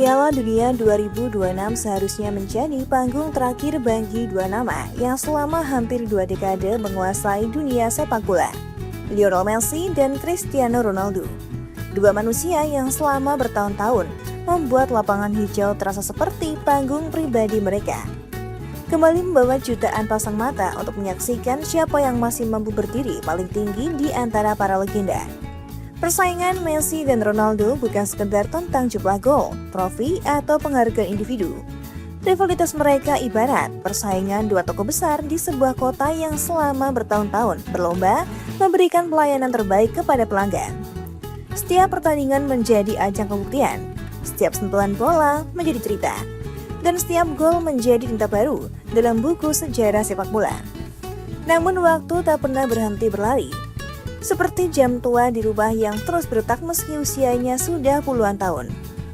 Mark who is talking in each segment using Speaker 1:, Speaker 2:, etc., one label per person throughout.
Speaker 1: Piala Dunia 2026 seharusnya menjadi panggung terakhir bagi dua nama yang selama hampir 2 dekade menguasai dunia sepak bola, Lionel Messi dan Cristiano Ronaldo. Dua manusia yang selama bertahun-tahun membuat lapangan hijau terasa seperti panggung pribadi mereka. Kembali membawa jutaan pasang mata untuk menyaksikan siapa yang masih mampu berdiri paling tinggi di antara para legenda. Persaingan Messi dan Ronaldo bukan sekedar tentang jumlah gol, trofi, atau penghargaan individu. Rivalitas mereka ibarat persaingan dua tokoh besar di sebuah kota yang selama bertahun-tahun berlomba memberikan pelayanan terbaik kepada pelanggan. Setiap pertandingan menjadi ajang pembuktian, setiap sentuhan bola menjadi cerita, dan setiap gol menjadi tinta baru dalam buku sejarah sepak bola. Namun waktu tak pernah berhenti berlari. Seperti jam tua di rubah yang terus berdetak meski usianya sudah puluhan tahun.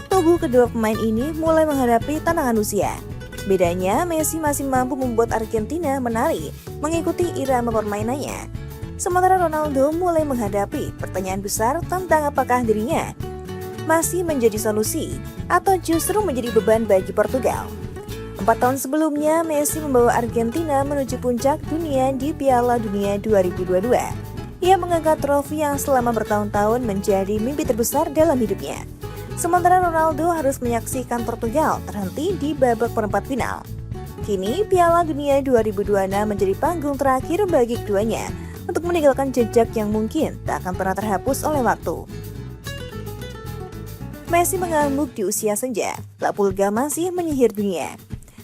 Speaker 1: Tubuh kedua pemain ini mulai menghadapi tantangan usia. Bedanya, Messi masih mampu membuat Argentina menari mengikuti irama permainannya. Sementara Ronaldo mulai menghadapi pertanyaan besar tentang apakah dirinya masih menjadi solusi atau justru menjadi beban bagi Portugal. 4 tahun sebelumnya, Messi membawa Argentina menuju puncak dunia di Piala Dunia 2022. Ia mengangkat trofi yang selama bertahun-tahun menjadi mimpi terbesar dalam hidupnya. Sementara Ronaldo harus menyaksikan Portugal terhenti di babak perempat final. Kini Piala Dunia 2026 menjadi panggung terakhir bagi keduanya untuk meninggalkan jejak yang mungkin tak akan pernah terhapus oleh waktu. Messi mengamuk di usia senja, La Pulga masih menyihir dunia.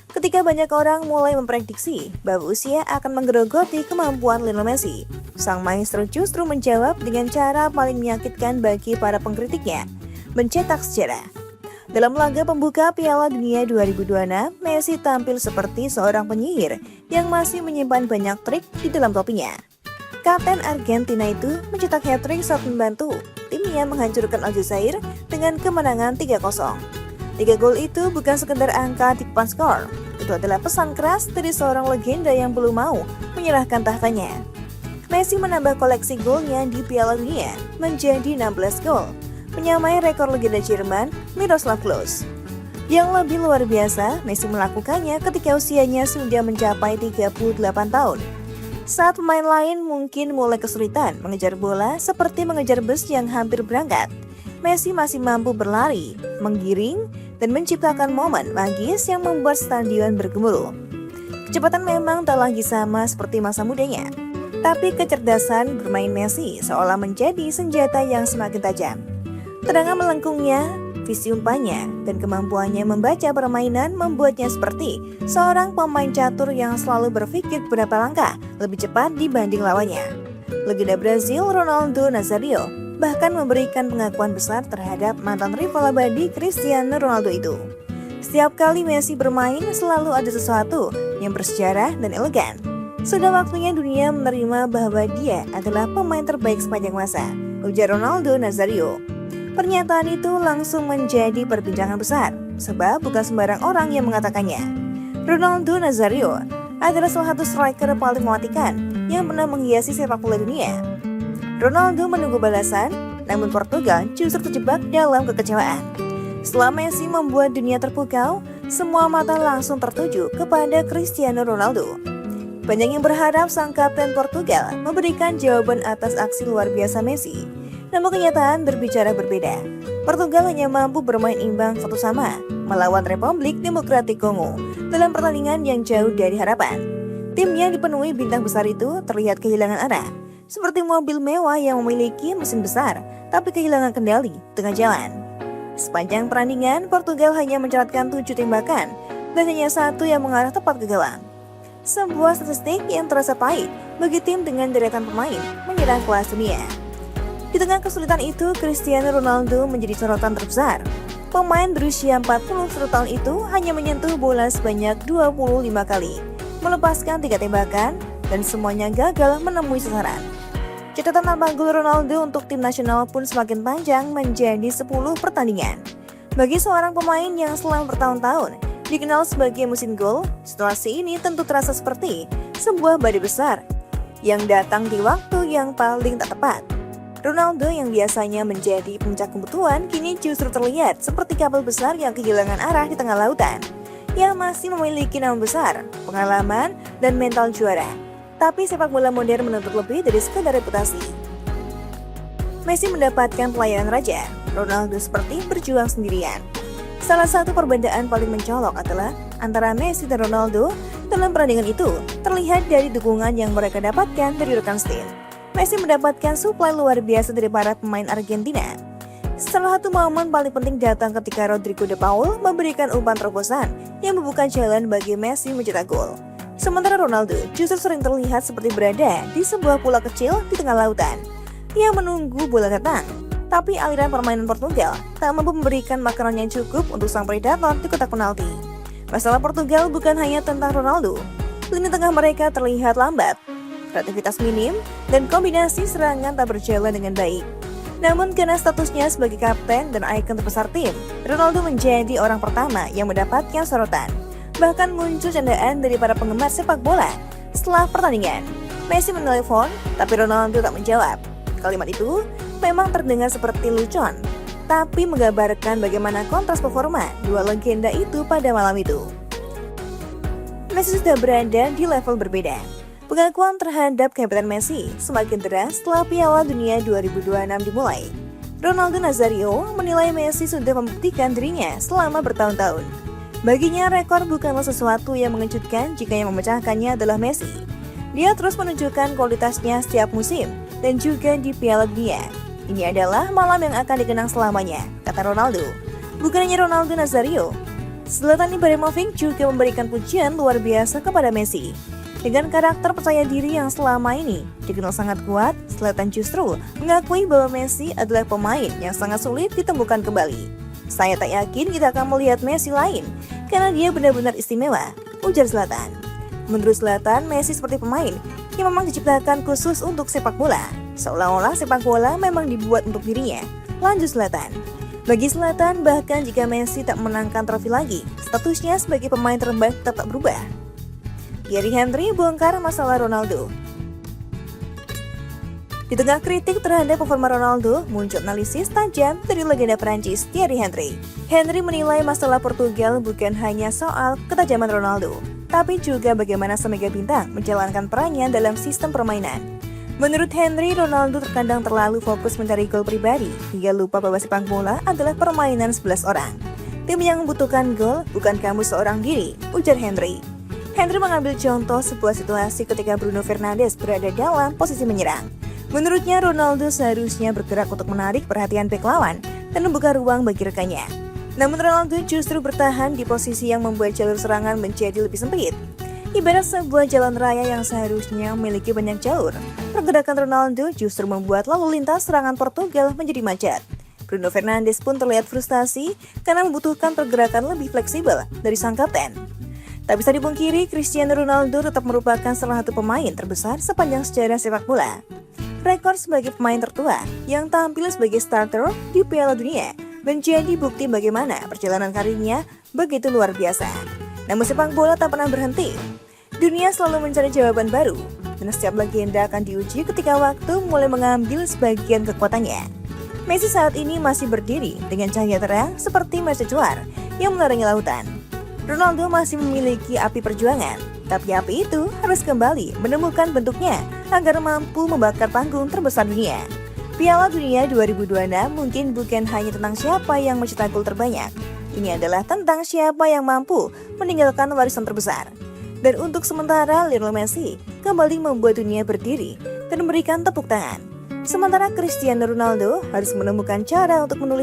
Speaker 1: Ketika banyak orang mulai memprediksi bahwa usia akan menggerogoti kemampuan Lionel Messi, sang maestro justru menjawab dengan cara paling menyakitkan bagi para pengkritiknya, mencetak sejarah. Dalam laga pembuka Piala Dunia 2026, Messi tampil seperti seorang penyihir yang masih menyimpan banyak trik di dalam topinya. Kapten Argentina itu mencetak hat-trick saat membantu timnya menghancurkan Aljazair dengan kemenangan 3-0. 3 gol itu bukan sekedar angka di papan skor, itu adalah pesan keras dari seorang legenda yang belum mau menyerahkan tahtanya. Messi menambah koleksi golnya di Piala Dunia menjadi 16 gol, menyamai rekor legenda Jerman Miroslav Klose. Yang lebih luar biasa, Messi melakukannya ketika usianya sudah mencapai 38 tahun. Saat pemain lain mungkin mulai kesulitan mengejar bola seperti mengejar bus yang hampir berangkat, Messi masih mampu berlari, menggiring, dan menciptakan momen magis yang membuat stadion bergemuruh. Kecepatan memang tak lagi sama seperti masa mudanya, tapi kecerdasan bermain Messi seolah menjadi senjata yang semakin tajam. Tenaga melengkungnya, visi umpannya, dan kemampuannya membaca permainan membuatnya seperti seorang pemain catur yang selalu berpikir beberapa langkah lebih cepat dibanding lawannya. Legenda Brazil Ronaldo Nazario bahkan memberikan pengakuan besar terhadap mantan rival abadi Cristiano Ronaldo itu. Setiap kali Messi bermain selalu ada sesuatu yang bersejarah dan elegan. Sudah waktunya dunia menerima bahwa dia adalah pemain terbaik sepanjang masa, ujar Ronaldo Nazario. Pernyataan itu langsung menjadi perbincangan besar, sebab bukan sembarang orang yang mengatakannya. Ronaldo Nazario adalah salah satu striker paling mematikan yang pernah menghiasi sepak bola dunia. Ronaldo menunggu balasan, namun Portugal justru terjebak dalam kekecewaan. Setelah Messi membuat dunia terpukau, semua mata langsung tertuju kepada Cristiano Ronaldo. Banyak yang berharap sang kapten Portugal memberikan jawaban atas aksi luar biasa Messi. Namun kenyataan berbicara berbeda. Portugal hanya mampu bermain imbang 1-1 melawan Republik Demokratik Kongo dalam pertandingan yang jauh dari harapan. Tim yang dipenuhi bintang besar itu terlihat kehilangan arah. Seperti mobil mewah yang memiliki mesin besar, tapi kehilangan kendali tengah jalan. Sepanjang pertandingan, Portugal hanya mencatatkan 7 tembakan, dan hanya 1 yang mengarah tepat ke gawang. Sebuah statistik yang terasa pahit bagi tim dengan deretan pemain menyerang kelas dunia. Di tengah kesulitan itu, Cristiano Ronaldo menjadi sorotan terbesar. Pemain berusia 41 tahun itu hanya menyentuh bola sebanyak 25 kali, melepaskan 3 tembakan, dan semuanya gagal menemui sasaran. Catatan tanpa gol Ronaldo untuk tim nasional pun semakin panjang menjadi 10 pertandingan. Bagi seorang pemain yang selama bertahun-tahun dikenal sebagai mesin gol, situasi ini tentu terasa seperti sebuah badai besar yang datang di waktu yang paling tak tepat. Ronaldo yang biasanya menjadi puncak kebutuhan kini justru terlihat seperti kapal besar yang kehilangan arah di tengah lautan, yang masih memiliki nama besar, pengalaman, dan mental juara. Tapi sepak bola modern menuntut lebih dari sekedar reputasi. Messi mendapatkan pelayanan raja, Ronaldo seperti berjuang sendirian. Salah satu perbedaan paling mencolok adalah antara Messi dan Ronaldo dalam pertandingan itu terlihat dari dukungan yang mereka dapatkan dari rekan tim. Messi mendapatkan suplai luar biasa dari para pemain Argentina. Salah satu momen paling penting datang ketika Rodrigo de Paul memberikan umpan terobosan yang membuka jalan bagi Messi mencetak gol. Sementara Ronaldo justru sering terlihat seperti berada di sebuah pulau kecil di tengah lautan yang menunggu bola datang. Tapi aliran permainan Portugal tak mampu memberikan makanan yang cukup untuk sang predator di kotak penalti. Masalah Portugal bukan hanya tentang Ronaldo. Lini tengah mereka terlihat lambat, kreativitas minim, dan kombinasi serangan tak berjalan dengan baik. Namun karena statusnya sebagai kapten dan ikon terbesar tim, Ronaldo menjadi orang pertama yang mendapatkan sorotan. Bahkan muncul candaan dari para penggemar sepak bola. Setelah pertandingan, Messi menelepon, tapi Ronaldo tak menjawab. Kalimat itu memang terdengar seperti lelucon, tapi menggambarkan bagaimana kontras performa dua legenda itu pada malam itu. Messi sudah berada di level berbeda. Pengakuan terhadap kapten Messi semakin deras setelah Piala Dunia 2026 dimulai. Ronaldo Nazario menilai Messi sudah membuktikan dirinya selama bertahun-tahun. Baginya rekor bukanlah sesuatu yang mengejutkan jika yang memecahkannya adalah Messi. Dia terus menunjukkan kualitasnya setiap musim dan juga di Piala Dunia. Ini adalah malam yang akan dikenang selamanya, kata Ronaldo. Bukan hanya Ronaldo Nazario, Zlatan Ibrahimovic juga memberikan pujian luar biasa kepada Messi. Dengan karakter percaya diri yang selama ini dikenal sangat kuat, Zlatan justru mengakui bahwa Messi adalah pemain yang sangat sulit ditemukan kembali. Saya tak yakin kita akan melihat Messi lain, karena dia benar-benar istimewa, ujar Zlatan. Menurut Zlatan, Messi seperti pemain yang memang diciptakan khusus untuk sepak bola. Seolah-olah sepak bola memang dibuat untuk dirinya, lanjut Zlatan. Bagi Zlatan, bahkan jika Messi tak menangkan trofi lagi, statusnya sebagai pemain terbaik tetap tak berubah. Thierry Henry bongkar masalah Ronaldo. Di tengah kritik terhadap performa Ronaldo, muncul analisis tajam dari legenda Prancis Thierry Henry. Henry menilai masalah Portugal bukan hanya soal ketajaman Ronaldo, tapi juga bagaimana sang mega bintang menjalankan perannya dalam sistem permainan. Menurut Henry, Ronaldo terkadang terlalu fokus mencari gol pribadi, hingga lupa bahwa sepak bola adalah permainan 11 orang. Tim yang membutuhkan gol bukan kamu seorang diri, ujar Henry. Henry mengambil contoh sebuah situasi ketika Bruno Fernandes berada dalam posisi menyerang. Menurutnya, Ronaldo seharusnya bergerak untuk menarik perhatian bek lawan dan membuka ruang bagi rekannya. Namun Ronaldo justru bertahan di posisi yang membuat jalur serangan menjadi lebih sempit. Ibarat sebuah jalan raya yang seharusnya memiliki banyak jalur, pergerakan Ronaldo justru membuat lalu lintas serangan Portugal menjadi macet. Bruno Fernandes pun terlihat frustasi karena membutuhkan pergerakan lebih fleksibel dari sang kapten. Tak bisa dipungkiri, Cristiano Ronaldo tetap merupakan salah satu pemain terbesar sepanjang sejarah sepak bola. Rekor sebagai pemain tertua yang tampil sebagai starter di Piala Dunia menjadi bukti bagaimana perjalanan karirnya begitu luar biasa. Namun sepak bola tak pernah berhenti. Dunia selalu mencari jawaban baru, dan setiap legenda akan diuji ketika waktu mulai mengambil sebagian kekuatannya. Messi saat ini masih berdiri dengan cahaya terang seperti mercusuar yang menerangi lautan. Ronaldo masih memiliki api perjuangan, tapi api itu harus kembali menemukan bentuknya agar mampu membakar panggung terbesar dunia. Piala Dunia 2026 mungkin bukan hanya tentang siapa yang mencetak gol terbanyak. Ini adalah tentang siapa yang mampu meninggalkan warisan terbesar. Dan untuk sementara, Lionel Messi kembali membuat dunia berdiri dan memberikan tepuk tangan. Sementara Cristiano Ronaldo harus menemukan cara untuk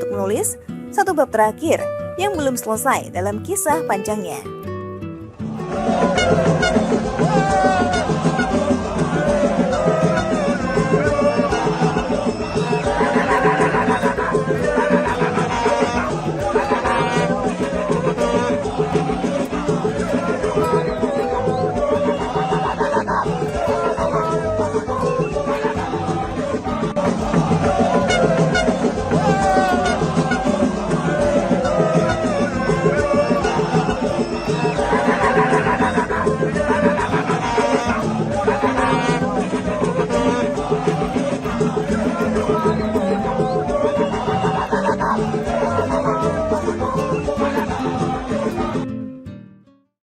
Speaker 1: menulis satu bab terakhir yang belum selesai dalam kisah panjangnya.